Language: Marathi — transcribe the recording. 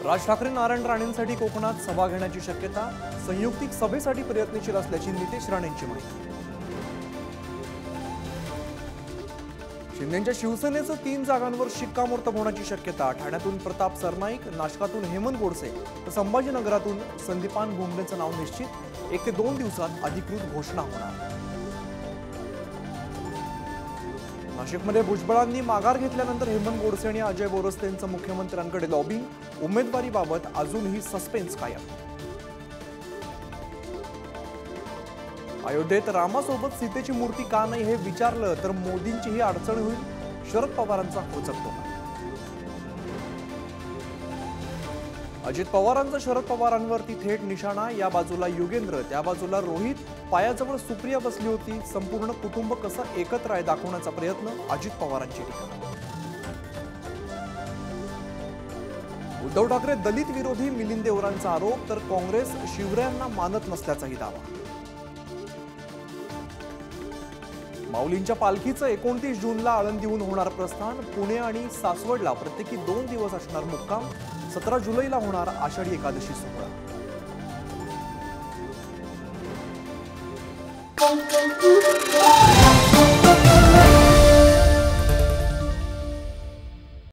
राज ठाकरे नारायण राणेंसाठी कोकणात सभा घेण्याची शक्यता, संयुक्तिक सभेसाठी प्रयत्नशील असल्याची नितेश राणेंची माहिती। शिंदेच्या शिवसेनेचं 3 जागांवर शिक्कामोर्तब होण्याची शक्यता, ठाण्यातून प्रताप सरनाईक, नाशकातून हेमंत गोडसे तर संभाजीनगरातून संदीपान भुमरेंचं नाव निश्चित। 1 ते 2 दिवसात अधिकृत घोषणा होणार। नाशिकमध्ये भुजबळांनी माघार घेतल्यानंतर हेमंत गोडसे आणि अजय बोरस्तेंचं मुख्यमंत्र्यांकडे लॉबिंग, उमेदवारीबाबत अजूनही सस्पेन्स कायम। अयोध्येत रामासोबत सीतेची मूर्ती का नाही हे विचारलं तर मोदींचीही अडचण होईल, शरद पवारांचा खोचकतो। अजित पवारांचा शरद पवारांवरती थेट निशाणा, या बाजूला युगेंद्र, त्या बाजूला रोहित, पायाजवळ सुप्रिया बसली होती, संपूर्ण कुटुंब कसं एकत्र आहे दाखवण्याचा प्रयत्न, अजित पवारांची टीका। उद्धव ठाकरे दलित विरोधी, मिलिंद देवरांचा आरोप, तर काँग्रेस शिवरायांना मानत नसल्याचाही दावा। माऊलींच्या पालखीचं 29 जूनला आळंदीहून होणार प्रस्थान, पुणे आणि सासवडला प्रत्येकी 2 दिवस असणार मुक्काम, 17 जुलैला होणार आषाढी एकादशी सोहळा।